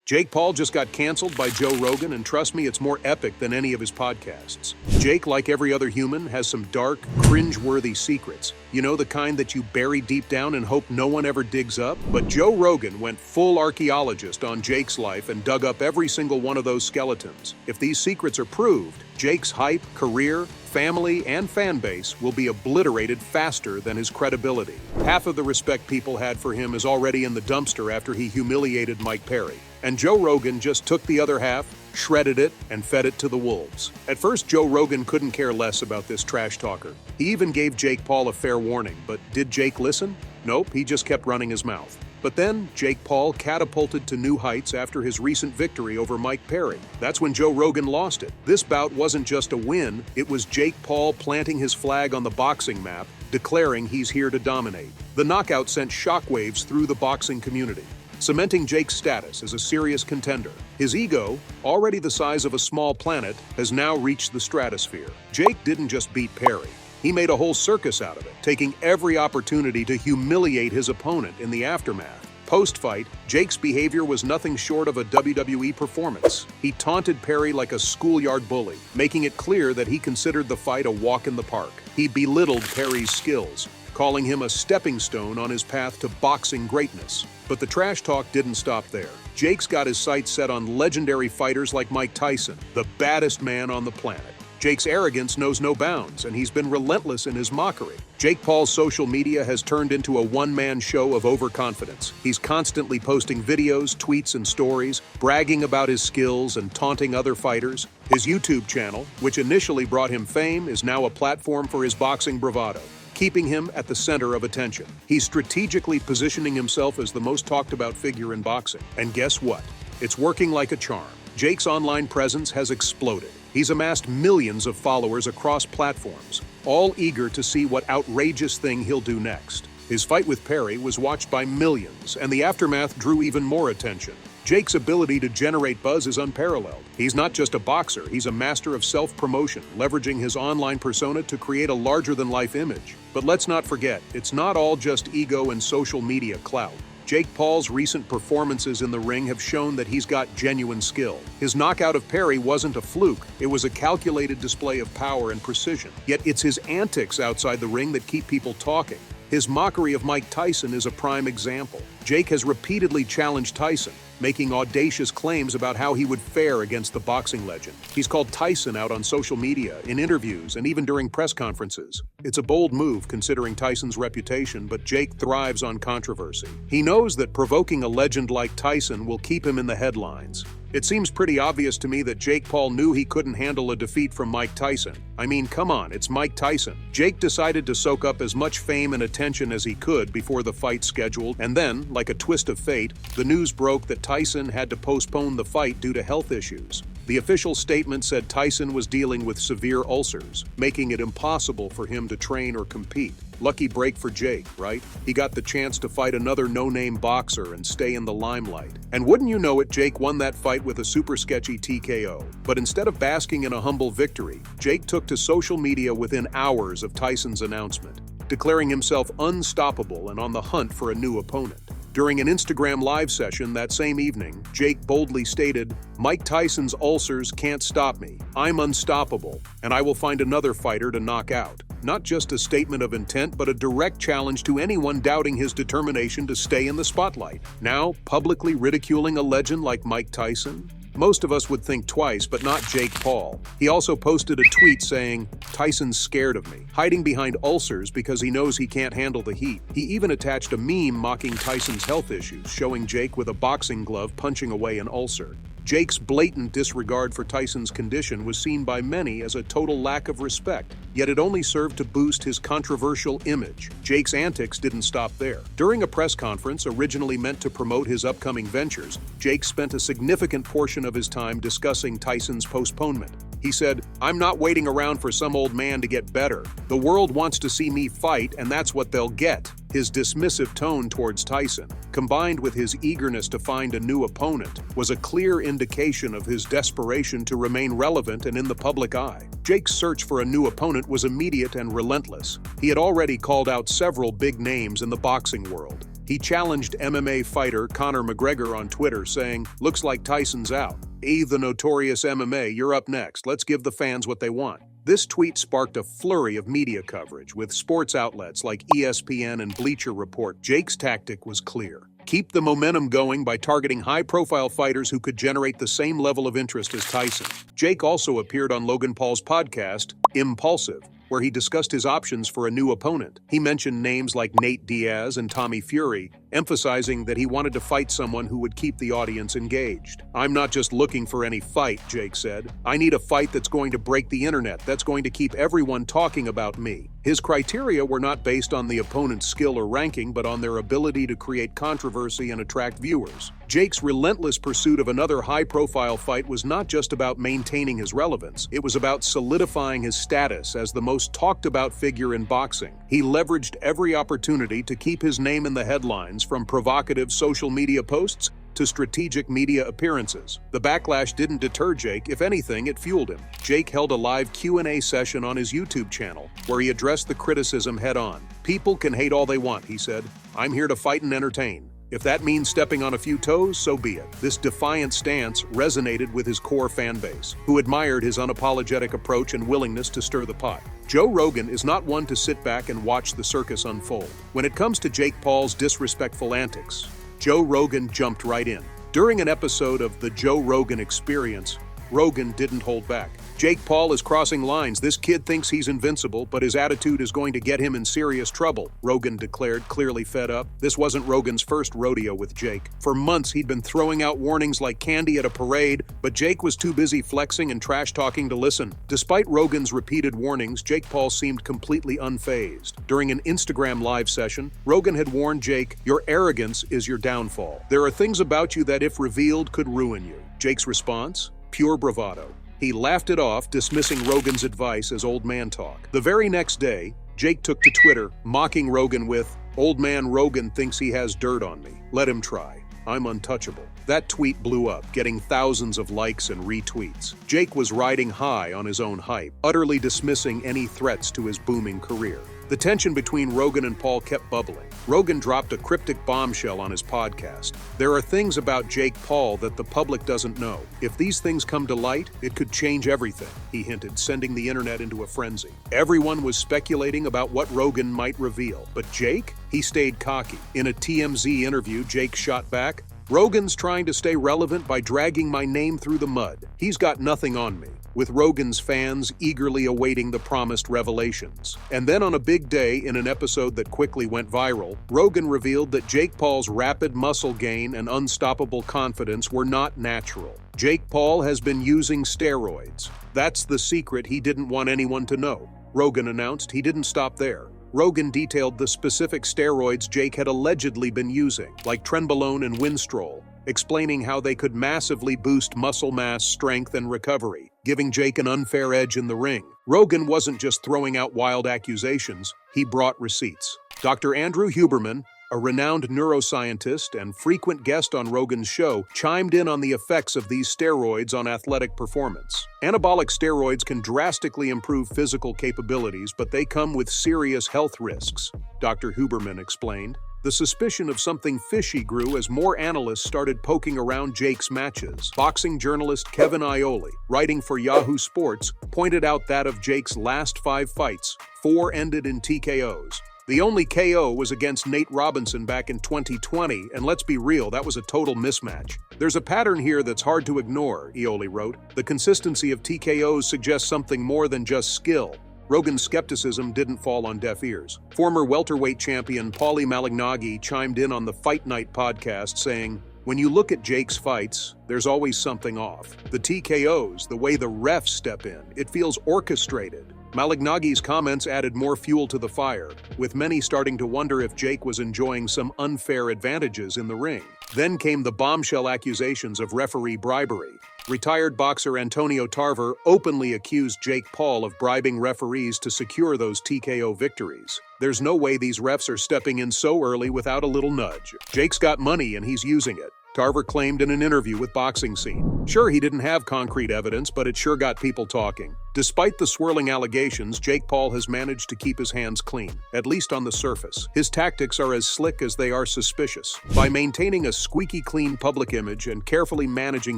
Jake Paul just got canceled by Joe Rogan, and trust me, it's more epic than any of his podcasts. Jake, like every other human, has some dark, cringe-worthy secrets. You know, the kind that you bury deep down and hope no one ever digs up? But Joe Rogan went full archaeologist on Jake's life and dug up every single one of those skeletons. If these secrets are proved, Jake's hype, career, family, and fan base will be obliterated faster than his credibility. Half of the respect people had for him is already in the dumpster after he humiliated Mike Perry. And Joe Rogan just took the other half, shredded it, and fed it to the wolves. At first, Joe Rogan couldn't care less about this trash talker. He even gave Jake Paul a fair warning, but did Jake listen? Nope, he just kept running his mouth. But then, Jake Paul catapulted to new heights after his recent victory over Mike Perry. That's when Joe Rogan lost it. This bout wasn't just a win, it was Jake Paul planting his flag on the boxing map, declaring he's here to dominate. The knockout sent shockwaves through the boxing community, cementing Jake's status as a serious contender. His ego, already the size of a small planet, has now reached the stratosphere. Jake didn't just beat Perry. He made a whole circus out of it, taking every opportunity to humiliate his opponent in the aftermath. Post-fight, Jake's behavior was nothing short of a WWE performance. He taunted Perry like a schoolyard bully, making it clear that he considered the fight a walk in the park. He belittled Perry's skills, calling him a stepping stone on his path to boxing greatness. But the trash talk didn't stop there. Jake's got his sights set on legendary fighters like Mike Tyson, the baddest man on the planet. Jake's arrogance knows no bounds, and he's been relentless in his mockery. Jake Paul's social media has turned into a one-man show of overconfidence. He's constantly posting videos, tweets, and stories, bragging about his skills and taunting other fighters. His YouTube channel, which initially brought him fame, is now a platform for his boxing bravado, keeping him at the center of attention. He's strategically positioning himself as the most talked-about figure in boxing. And guess what? It's working like a charm. Jake's online presence has exploded. He's amassed millions of followers across platforms, all eager to see what outrageous thing he'll do next. His fight with Perry was watched by millions, and the aftermath drew even more attention. Jake's ability to generate buzz is unparalleled. He's not just a boxer, he's a master of self-promotion, leveraging his online persona to create a larger-than-life image. But let's not forget, it's not all just ego and social media clout. Jake Paul's recent performances in the ring have shown that he's got genuine skill. His knockout of Perry wasn't a fluke, it was a calculated display of power and precision. Yet it's his antics outside the ring that keep people talking. His mockery of Mike Tyson is a prime example. Jake has repeatedly challenged Tyson, making audacious claims about how he would fare against the boxing legend. He's called Tyson out on social media, in interviews, and even during press conferences. It's a bold move considering Tyson's reputation, but Jake thrives on controversy. He knows that provoking a legend like Tyson will keep him in the headlines. It seems pretty obvious to me that Jake Paul knew he couldn't handle a defeat from Mike Tyson. I mean, come on, it's Mike Tyson. Jake decided to soak up as much fame and attention as he could before the fight scheduled, and then, like a twist of fate, the news broke that Tyson had to postpone the fight due to health issues. The official statement said Tyson was dealing with severe ulcers, making it impossible for him to train or compete. Lucky break for Jake, right? He got the chance to fight another no-name boxer and stay in the limelight. And wouldn't you know it, Jake won that fight with a super sketchy TKO. But instead of basking in a humble victory, Jake took to social media within hours of Tyson's announcement, declaring himself unstoppable and on the hunt for a new opponent. During an Instagram live session that same evening, Jake boldly stated, "Mike Tyson's ulcers can't stop me. I'm unstoppable, and I will find another fighter to knock out." Not just a statement of intent, but a direct challenge to anyone doubting his determination to stay in the spotlight. Now, publicly ridiculing a legend like Mike Tyson? Most of us would think twice, but not Jake Paul. He also posted a tweet saying, "Tyson's scared of me," hiding behind ulcers because he knows he can't handle the heat. He even attached a meme mocking Tyson's health issues, showing Jake with a boxing glove punching away an ulcer. Jake's blatant disregard for Tyson's condition was seen by many as a total lack of respect, yet it only served to boost his controversial image. Jake's antics didn't stop there. During a press conference originally meant to promote his upcoming ventures, Jake spent a significant portion of his time discussing Tyson's postponement. He said, "I'm not waiting around for some old man to get better. The world wants to see me fight, and that's what they'll get." His dismissive tone towards Tyson, combined with his eagerness to find a new opponent, was a clear indication of his desperation to remain relevant and in the public eye. Jake's search for a new opponent was immediate and relentless. He had already called out several big names in the boxing world. He challenged MMA fighter Conor McGregor on Twitter, saying, "Looks like Tyson's out. The notorious MMA, you're up next. Let's give the fans what they want." This tweet sparked a flurry of media coverage, with sports outlets like ESPN and Bleacher Report. Jake's tactic was clear. Keep the momentum going by targeting high-profile fighters who could generate the same level of interest as Tyson. Jake also appeared on Logan Paul's podcast, Impulsive, where he discussed his options for a new opponent. He mentioned names like Nate Diaz and Tommy Fury, emphasizing that he wanted to fight someone who would keep the audience engaged. "I'm not just looking for any fight," Jake said. "I need a fight that's going to break the internet, that's going to keep everyone talking about me." His criteria were not based on the opponent's skill or ranking, but on their ability to create controversy and attract viewers. Jake's relentless pursuit of another high-profile fight was not just about maintaining his relevance, it was about solidifying his status as the most talked-about figure in boxing. He leveraged every opportunity to keep his name in the headlines, from provocative social media posts to strategic media appearances. The backlash didn't deter Jake. If anything, it fueled him. Jake held a live Q&A session on his YouTube channel, where he addressed the criticism head-on. "People can hate all they want," he said. "I'm here to fight and entertain. If that means stepping on a few toes, so be it." This defiant stance resonated with his core fan base, who admired his unapologetic approach and willingness to stir the pot. Joe Rogan is not one to sit back and watch the circus unfold. When it comes to Jake Paul's disrespectful antics, Joe Rogan jumped right in. During an episode of The Joe Rogan Experience, Rogan didn't hold back. "Jake Paul is crossing lines. This kid thinks he's invincible, but his attitude is going to get him in serious trouble," Rogan declared, clearly fed up. This wasn't Rogan's first rodeo with Jake. For months, he'd been throwing out warnings like candy at a parade, but Jake was too busy flexing and trash-talking to listen. Despite Rogan's repeated warnings, Jake Paul seemed completely unfazed. During an Instagram live session, Rogan had warned Jake, "Your arrogance is your downfall. There are things about you that, if revealed, could ruin you." Jake's response? Pure bravado. He laughed it off, dismissing Rogan's advice as old man talk. The very next day, Jake took to Twitter, mocking Rogan with, "Old man Rogan thinks he has dirt on me. Let him try. I'm untouchable." That tweet blew up, getting thousands of likes and retweets. Jake was riding high on his own hype, utterly dismissing any threats to his booming career. The tension between Rogan and Paul kept bubbling. Rogan dropped a cryptic bombshell on his podcast. "There are things about Jake Paul that the public doesn't know. If these things come to light, it could change everything," he hinted, sending the internet into a frenzy. Everyone was speculating about what Rogan might reveal, but Jake? He stayed cocky. In a TMZ interview, Jake shot back, "Rogan's trying to stay relevant by dragging my name through the mud. He's got nothing on me," with Rogan's fans eagerly awaiting the promised revelations. And then on a big day, in an episode that quickly went viral, Rogan revealed that Jake Paul's rapid muscle gain and unstoppable confidence were not natural. Jake Paul has been using steroids. That's the secret he didn't want anyone to know. Rogan announced he didn't stop there. Rogan detailed the specific steroids Jake had allegedly been using, like trenbolone and winstrol, explaining how they could massively boost muscle mass, strength, and recovery, giving Jake an unfair edge in the ring. Rogan wasn't just throwing out wild accusations, he brought receipts. Dr. Andrew Huberman, a renowned neuroscientist and frequent guest on Rogan's show, chimed in on the effects of these steroids on athletic performance. Anabolic steroids can drastically improve physical capabilities, but they come with serious health risks, Dr. Huberman explained. The suspicion of something fishy grew as more analysts started poking around Jake's matches. Boxing journalist Kevin Iole, writing for Yahoo Sports, pointed out that of Jake's last 5 fights, 4 ended in TKOs. The only KO was against Nate Robinson back in 2020, and let's be real, that was a total mismatch. "There's a pattern here that's hard to ignore," Iole wrote. "The consistency of TKOs suggests something more than just skill." Rogan's skepticism didn't fall on deaf ears. Former welterweight champion Paulie Malignaggi chimed in on the Fight Night podcast, saying, "When you look at Jake's fights, there's always something off. The TKOs, the way the refs step in, it feels orchestrated." Malignaggi's comments added more fuel to the fire, with many starting to wonder if Jake was enjoying some unfair advantages in the ring. Then came the bombshell accusations of referee bribery. Retired boxer Antonio Tarver openly accused Jake Paul of bribing referees to secure those TKO victories. "There's no way these refs are stepping in so early without a little nudge. Jake's got money and he's using it." Tarver claimed in an interview with Boxing Scene. Sure, he didn't have concrete evidence, but it sure got people talking. Despite the swirling allegations, Jake Paul has managed to keep his hands clean, at least on the surface. His tactics are as slick as they are suspicious. By maintaining a squeaky clean public image and carefully managing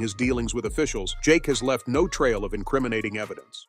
his dealings with officials, Jake has left no trail of incriminating evidence.